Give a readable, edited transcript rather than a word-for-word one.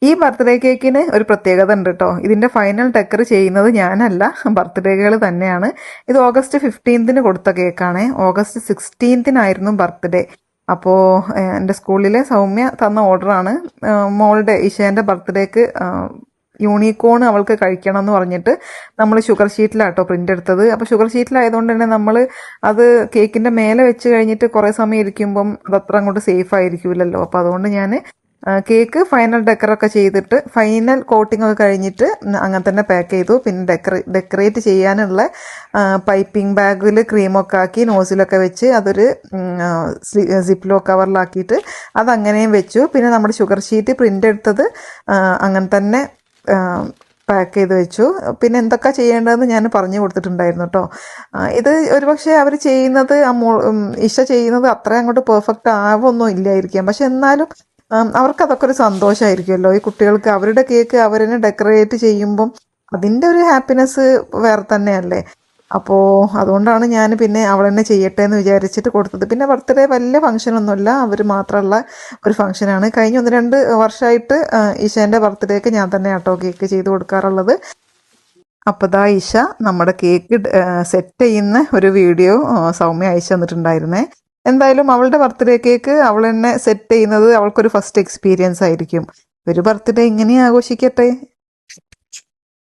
ഈ ബർത്ത്ഡേ കേക്കിന് ഒരു പ്രത്യേകത ഉണ്ട് കേട്ടോ. ഇതിൻ്റെ ഫൈനൽ ഡെക്കർ ചെയ്യുന്നത് ഞാനല്ല, ബർത്ത്ഡേകൾ തന്നെയാണ്. ഇത് ഓഗസ്റ്റ് 15 കൊടുത്ത കേക്കാണ്. August 16 birthday. അപ്പോൾ എൻ്റെ സ്കൂളിലെ സൗമ്യ തന്ന ഓർഡറാണ്. മോളുടെ ഇഷേൻ്റെ ബർത്ത്ഡേക്ക് യൂണിക്കോൺ അവൾക്ക് കഴിക്കണം എന്ന് പറഞ്ഞിട്ട് നമ്മൾ ഷുഗർ ഷീറ്റിലാട്ടോ പ്രിൻ്റ് എടുത്തത്. അപ്പോൾ ഷുഗർ ഷീറ്റിലായതുകൊണ്ട് തന്നെ നമ്മൾ അത് കേക്കിൻ്റെ മേലെ വെച്ച് കഴിഞ്ഞിട്ട് കുറേ സമയം ഇരിക്കുമ്പം അതത്ര അങ്ങോട്ട് സേഫ് ആയിരിക്കില്ലല്ലോ. അപ്പോൾ അതുകൊണ്ട് ഞാൻ കേക്ക് ഫൈനൽ ഡെക്കറൊക്കെ ചെയ്തിട്ട് ഫൈനൽ കോട്ടിംഗ് ഒക്കെ കഴിഞ്ഞിട്ട് അങ്ങനെ തന്നെ പാക്ക് ചെയ്തു. പിന്നെ ഡെക്കറേറ്റ് ചെയ്യാനുള്ള പൈപ്പിംഗ് ബാഗിൽ ക്രീമൊക്കെ ആക്കി നോസിലൊക്കെ വെച്ച് അതൊരു സിപ്ലോ കവറിലാക്കിയിട്ട് അതങ്ങനെയും വെച്ചു. പിന്നെ നമ്മുടെ ഷുഗർ ഷീറ്റ് പ്രിൻ്റ് എടുത്തത് അങ്ങനെ തന്നെ പാക്ക് ചെയ്ത് വെച്ചു. പിന്നെ എന്തൊക്കെ ചെയ്യേണ്ടതെന്ന് ഞാൻ പറഞ്ഞു കൊടുത്തിട്ടുണ്ടായിരുന്നു കേട്ടോ. ഇത് ഒരുപക്ഷെ അവർ ചെയ്യുന്നത് ഇഷ ചെയ്യുന്നത് അത്ര അങ്ങോട്ട് പെർഫെക്റ്റ് ആവൊന്നും ഇല്ലായിരിക്കാം. പക്ഷെ എന്നാലും അവർക്കതൊക്കെ ഒരു സന്തോഷമായിരിക്കുമല്ലോ. ഈ കുട്ടികൾക്ക് അവരുടെ കേക്ക് അവരെന്നെ ഡെക്കറേറ്റ് ചെയ്യുമ്പം അതിൻ്റെ ഒരു ഹാപ്പിനെസ് വേറെ തന്നെയല്ലേ. അപ്പോൾ അതുകൊണ്ടാണ് ഞാൻ പിന്നെ അവൾ തന്നെ ചെയ്യട്ടെ എന്ന് വിചാരിച്ചിട്ട് കൊടുത്തത്. പിന്നെ ബർത്ത്ഡേ വലിയ ഫംഗ്ഷനൊന്നുമില്ല, അവർ മാത്രമുള്ള ഒരു ഫംഗ്ഷനാണ്. കഴിഞ്ഞ 1-2 വർഷമായിട്ട് ഈശാൻ്റെ ബർത്ത്ഡേക്ക് ഞാൻ തന്നെ ആട്ടോ കേക്ക് ചെയ്ത് കൊടുക്കാറുള്ളത്. അപ്പോൾ ദാ ഈശ നമ്മുടെ കേക്ക് സെറ്റ് ചെയ്യുന്ന ഒരു വീഡിയോ സൗമ്യ അയച്ചു തന്നിട്ടുണ്ടായിരുന്നേ. എന്തായാലും അവളുടെ ബർത്ത്ഡേ കേക്ക് അവൾ തന്നെ സെറ്റ് ചെയ്യുന്നത് അവൾക്കൊരു ഫസ്റ്റ് എക്സ്പീരിയൻസ് ആയിരിക്കും. ഒരു ബർത്ത്ഡേ ഇങ്ങനെ ആഘോഷിക്കട്ടെ.